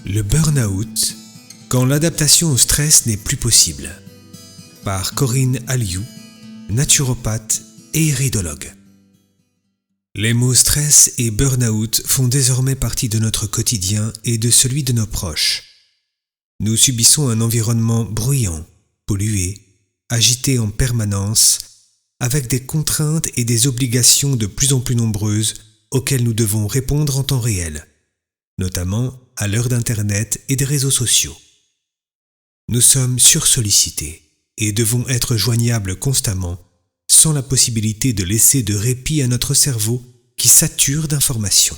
Le burn-out, quand l'adaptation au stress n'est plus possible, par Corinne Aliou, naturopathe et iridologue. Les mots stress et burn-out font désormais partie de notre quotidien et de celui de nos proches. Nous subissons un environnement bruyant, pollué, agité en permanence, avec des contraintes et des obligations de plus en plus nombreuses auxquelles nous devons répondre en temps réel, notamment à l'heure d'Internet et des réseaux sociaux. Nous sommes sursollicités et devons être joignables constamment, sans la possibilité de laisser de répit à notre cerveau qui sature d'informations.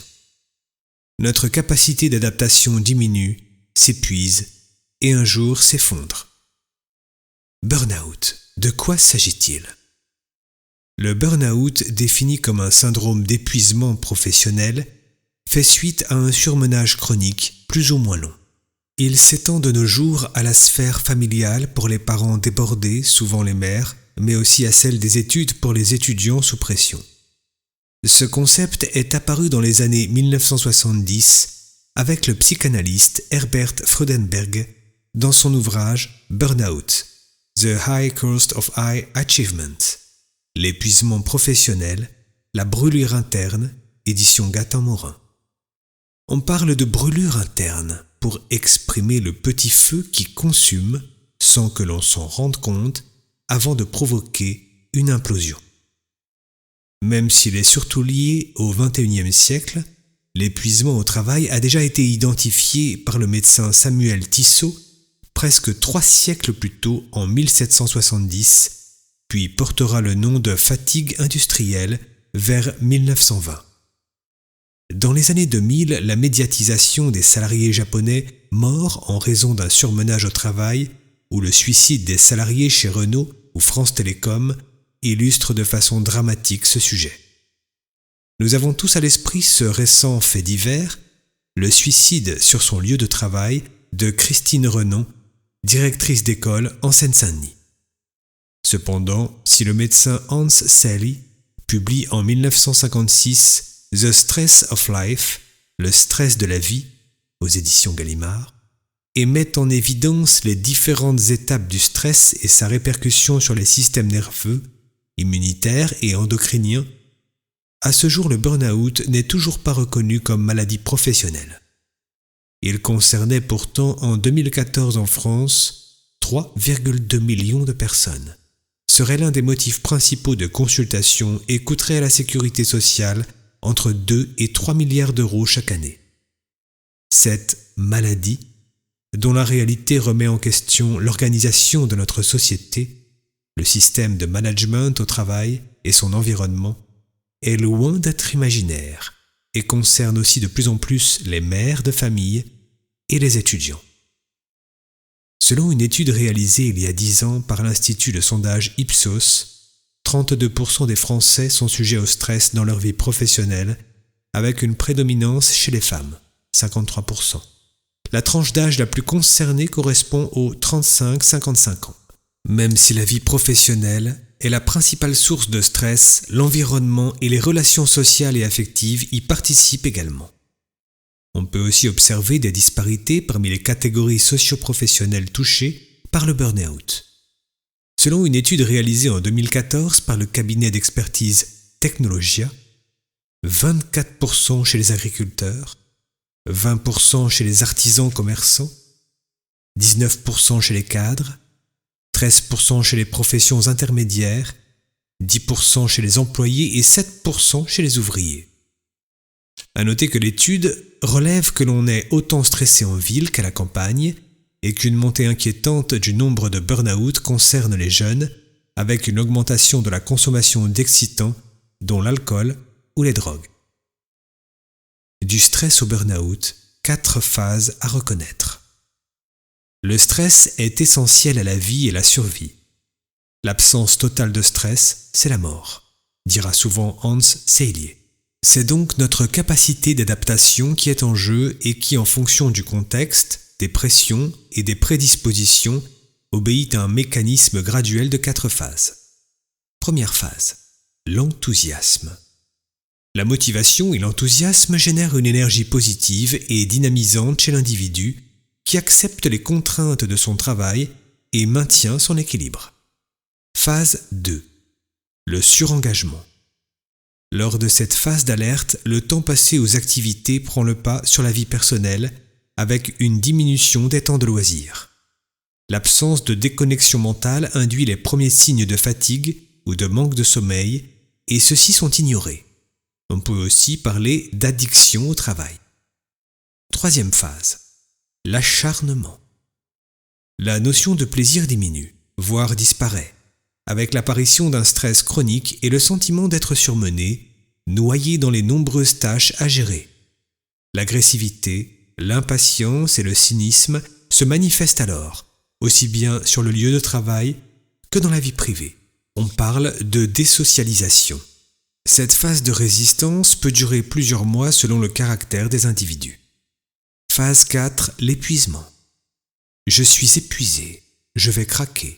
Notre capacité d'adaptation diminue, s'épuise et un jour s'effondre. Burn-out, de quoi s'agit-il ? Le burn-out, défini comme un syndrome d'épuisement professionnel, fait suite à un surmenage chronique plus ou moins long. Il s'étend de nos jours à la sphère familiale pour les parents débordés, souvent les mères, mais aussi à celle des études pour les étudiants sous pression. Ce concept est apparu dans les années 1970 avec le psychanalyste Herbert Freudenberg dans son ouvrage Burnout, The High Cost of High Achievement, l'épuisement professionnel, la brûlure interne, édition Gattin-Morin. On parle de brûlure interne pour exprimer le petit feu qui consume, sans que l'on s'en rende compte, avant de provoquer une implosion. Même s'il est surtout lié au XXIe siècle, l'épuisement au travail a déjà été identifié par le médecin Samuel Tissot presque 3 siècles plus tôt, en 1770, puis portera le nom de fatigue industrielle vers 1920. Dans les années 2000, la médiatisation des salariés japonais morts en raison d'un surmenage au travail ou le suicide des salariés chez Renault ou France Télécom illustre de façon dramatique ce sujet. Nous avons tous à l'esprit ce récent fait divers, le suicide sur son lieu de travail de Christine Renon, directrice d'école en Seine-Saint-Denis. Cependant, si le médecin Hans Selye publie en 1956 The Stress of Life, le stress de la vie, aux éditions Gallimard, et met en évidence les différentes étapes du stress et sa répercussion sur les systèmes nerveux, immunitaires et endocriniens, à ce jour le burn-out n'est toujours pas reconnu comme maladie professionnelle. Il concernait pourtant en 2014 en France 3,2 millions de personnes, serait l'un des motifs principaux de consultation et coûterait à la sécurité sociale entre 2 et 3 milliards d'euros chaque année. Cette maladie, dont la réalité remet en question l'organisation de notre société, le système de management au travail et son environnement, est loin d'être imaginaire et concerne aussi de plus en plus les mères de famille et les étudiants. Selon une étude réalisée il y a 10 ans par l'Institut de sondage Ipsos, 32% des Français sont sujets au stress dans leur vie professionnelle, avec une prédominance chez les femmes, 53%. La tranche d'âge la plus concernée correspond aux 35-55 ans. Même si la vie professionnelle est la principale source de stress, l'environnement et les relations sociales et affectives y participent également. On peut aussi observer des disparités parmi les catégories socio-professionnelles touchées par le burn-out. Selon une étude réalisée en 2014 par le cabinet d'expertise Technologia, 24% chez les agriculteurs, 20% chez les artisans commerçants, 19% chez les cadres, 13% chez les professions intermédiaires, 10% chez les employés et 7% chez les ouvriers. À noter que l'étude relève que l'on est autant stressé en ville qu'à la campagne et qu'une montée inquiétante du nombre de burn-out concerne les jeunes, avec une augmentation de la consommation d'excitants, dont l'alcool ou les drogues. Du stress au burn-out, 4 phases à reconnaître. Le stress est essentiel à la vie et la survie. L'absence totale de stress, c'est la mort, dira souvent Hans Selye. C'est donc notre capacité d'adaptation qui est en jeu et qui, en fonction du contexte, des pressions et des prédispositions, obéit à un mécanisme graduel de 4 phases. Première phase, l'enthousiasme. La motivation et l'enthousiasme génèrent une énergie positive et dynamisante chez l'individu qui accepte les contraintes de son travail et maintient son équilibre. Phase 2. Le surengagement. Lors de cette phase d'alerte, le temps passé aux activités prend le pas sur la vie personnelle avec une diminution des temps de loisirs. L'absence de déconnexion mentale induit les premiers signes de fatigue ou de manque de sommeil et ceux-ci sont ignorés. On peut aussi parler d'addiction au travail. Troisième phase. L'acharnement. La notion de plaisir diminue, voire disparaît, avec l'apparition d'un stress chronique et le sentiment d'être surmené, noyé dans les nombreuses tâches à gérer. L'agressivité, l'impatience et le cynisme se manifestent alors, aussi bien sur le lieu de travail que dans la vie privée. On parle de désocialisation. Cette phase de résistance peut durer plusieurs mois selon le caractère des individus. Phase 4, l'épuisement. Je suis épuisé, je vais craquer.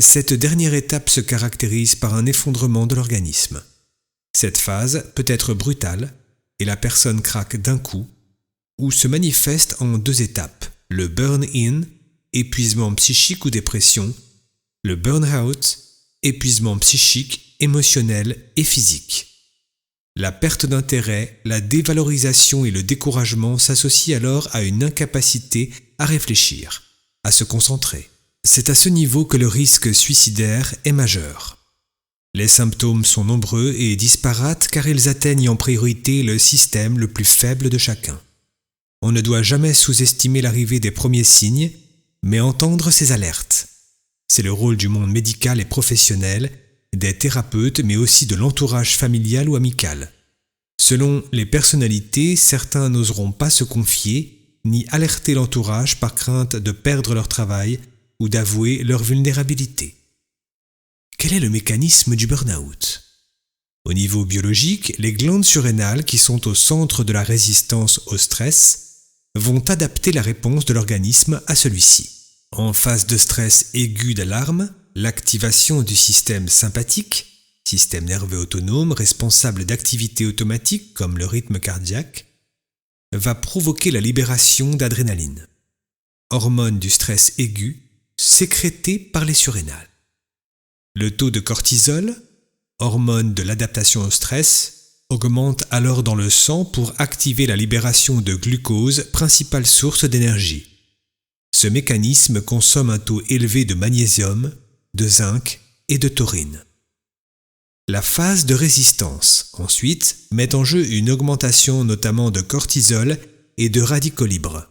Cette dernière étape se caractérise par un effondrement de l'organisme. Cette phase peut être brutale et la personne craque d'un coup ou se manifeste en 2 étapes, le burn-in, épuisement psychique ou dépression, le burn-out, épuisement psychique, émotionnel et physique. La perte d'intérêt, la dévalorisation et le découragement s'associent alors à une incapacité à réfléchir, à se concentrer. C'est à ce niveau que le risque suicidaire est majeur. Les symptômes sont nombreux et disparates car ils atteignent en priorité le système le plus faible de chacun. On ne doit jamais sous-estimer l'arrivée des premiers signes, mais entendre ces alertes. C'est le rôle du monde médical et professionnel, des thérapeutes, mais aussi de l'entourage familial ou amical. Selon les personnalités, certains n'oseront pas se confier, ni alerter l'entourage par crainte de perdre leur travail ou d'avouer leur vulnérabilité. Quel est le mécanisme du burn-out ? Au niveau biologique, les glandes surrénales qui sont au centre de la résistance au stress vont adapter la réponse de l'organisme à celui-ci. En phase de stress aigu d'alarme, l'activation du système sympathique, système nerveux autonome responsable d'activités automatiques comme le rythme cardiaque, va provoquer la libération d'adrénaline, hormone du stress aigu sécrétée par les surrénales. Le taux de cortisol, hormone de l'adaptation au stress, augmente alors dans le sang pour activer la libération de glucose, principale source d'énergie. Ce mécanisme consomme un taux élevé de magnésium, de zinc et de taurine. La phase de résistance, ensuite, met en jeu une augmentation notamment de cortisol et de radicaux libres,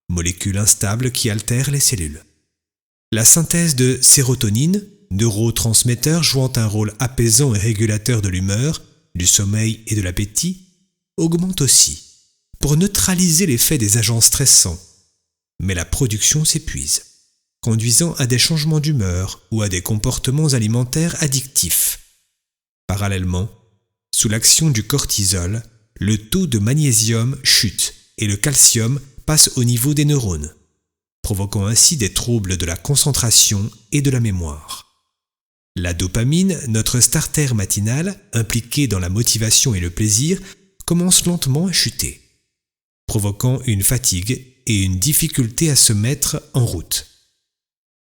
molécules instables qui altèrent les cellules. La synthèse de sérotonine, neurotransmetteur jouant un rôle apaisant et régulateur de l'humeur, du sommeil et de l'appétit, augmente aussi, pour neutraliser l'effet des agents stressants. Mais la production s'épuise, conduisant à des changements d'humeur ou à des comportements alimentaires addictifs. Parallèlement, sous l'action du cortisol, le taux de magnésium chute et le calcium passe au niveau des neurones, provoquant ainsi des troubles de la concentration et de la mémoire. La dopamine, notre starter matinal, impliqué dans la motivation et le plaisir, commence lentement à chuter, provoquant une fatigue et une difficulté à se mettre en route.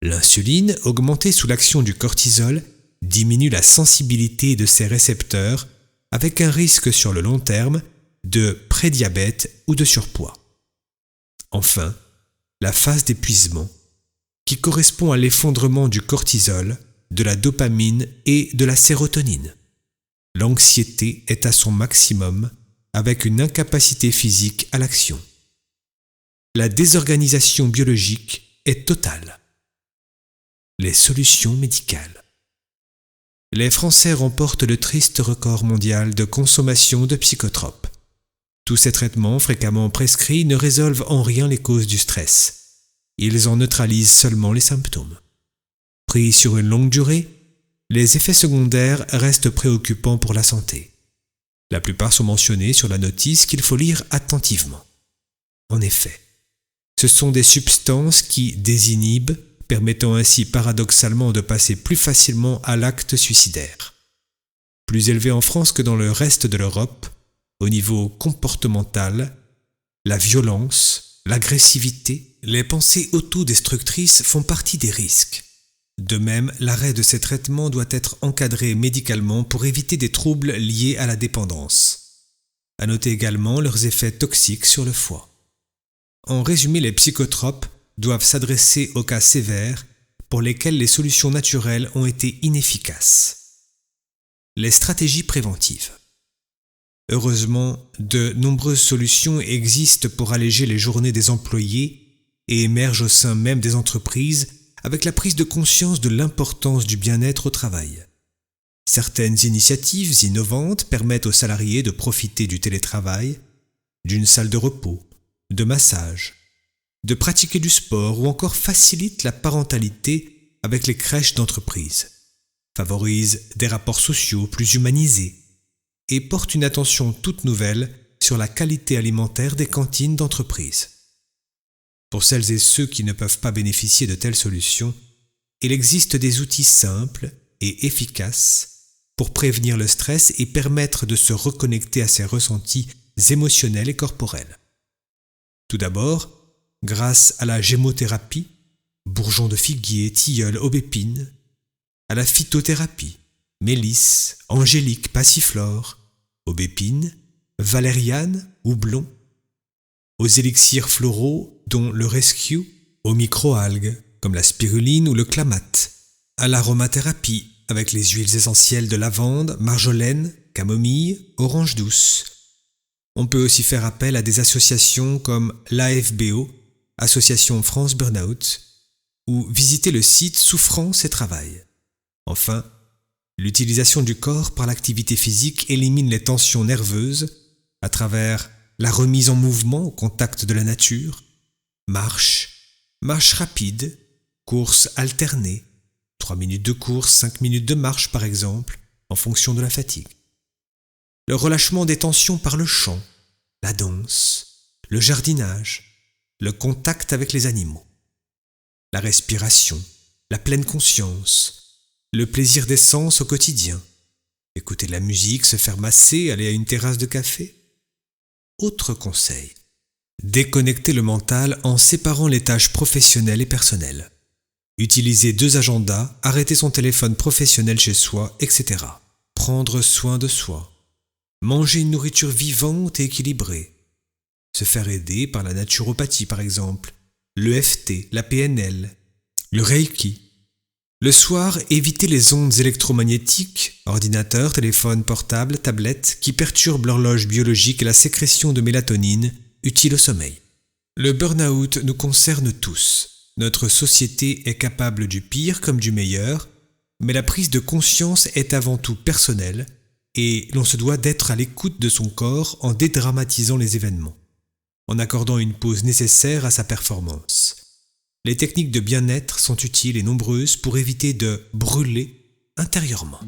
L'insuline, augmentée sous l'action du cortisol, diminue la sensibilité de ces récepteurs avec un risque sur le long terme de prédiabète ou de surpoids. Enfin, la phase d'épuisement, qui correspond à l'effondrement du cortisol, de la dopamine et de la sérotonine. L'anxiété est à son maximum avec une incapacité physique à l'action. La désorganisation biologique est totale. Les solutions médicales. Les Français remportent le triste record mondial de consommation de psychotropes. Tous ces traitements fréquemment prescrits ne résolvent en rien les causes du stress. Ils en neutralisent seulement les symptômes. Pris sur une longue durée, les effets secondaires restent préoccupants pour la santé. La plupart sont mentionnés sur la notice qu'il faut lire attentivement. En effet, ce sont des substances qui désinhibent, permettant ainsi paradoxalement de passer plus facilement à l'acte suicidaire. plus élevé en France que dans le reste de l'Europe, au niveau comportemental, la violence, l'agressivité, les pensées autodestructrices font partie des risques. De même, l'arrêt de ces traitements doit être encadré médicalement pour éviter des troubles liés à la dépendance. À noter également leurs effets toxiques sur le foie. En résumé, les psychotropes doivent s'adresser aux cas sévères pour lesquels les solutions naturelles ont été inefficaces. Les stratégies préventives. Heureusement, de nombreuses solutions existent pour alléger les journées des employés et émergent au sein même des entreprises avec la prise de conscience de l'importance du bien-être au travail. Certaines initiatives innovantes permettent aux salariés de profiter du télétravail, d'une salle de repos, de massage, de pratiquer du sport ou encore facilitent la parentalité avec les crèches d'entreprise, favorisent des rapports sociaux plus humanisés et portent une attention toute nouvelle sur la qualité alimentaire des cantines d'entreprise. Pour celles et ceux qui ne peuvent pas bénéficier de telles solutions, il existe des outils simples et efficaces pour prévenir le stress et permettre de se reconnecter à ses ressentis émotionnels et corporels. Tout d'abord, grâce à la gémothérapie, bourgeons de figuier, tilleul, aubépine, à la phytothérapie, mélisse, angélique, passiflore, aubépine, valériane, houblon, aux élixirs floraux dont le rescue, aux microalgues comme la spiruline ou le clamate, à l'aromathérapie avec les huiles essentielles de lavande, marjolaine, camomille, orange douce. On peut aussi faire appel à des associations comme l'AFBO, Association France Burnout, ou visiter le site Souffrance et Travail. Enfin, l'utilisation du corps par l'activité physique élimine les tensions nerveuses à travers la remise en mouvement au contact de la nature, marche rapide, course alternée, 3 minutes de course, 5 minutes de marche par exemple, en fonction de la fatigue. Le relâchement des tensions par le chant, la danse, le jardinage, le contact avec les animaux, la respiration, la pleine conscience, le plaisir des sens au quotidien, écouter de la musique, se faire masser, aller à une terrasse de café. Autre conseil, déconnecter le mental en séparant les tâches professionnelles et personnelles. Utiliser 2 agendas, arrêter son téléphone professionnel chez soi, etc. Prendre soin de soi. Manger une nourriture vivante et équilibrée. Se faire aider par la naturopathie par exemple, l'EFT, la PNL, le Reiki. Le soir, éviter les ondes électromagnétiques, ordinateur, téléphone portable, tablette, qui perturbent l'horloge biologique et la sécrétion de mélatonine, utile au sommeil. Le burn-out nous concerne tous. Notre société est capable du pire comme du meilleur, mais la prise de conscience est avant tout personnelle et l'on se doit d'être à l'écoute de son corps en dédramatisant les événements, en accordant une pause nécessaire à sa performance. Les techniques de bien-être sont utiles et nombreuses pour éviter de brûler intérieurement.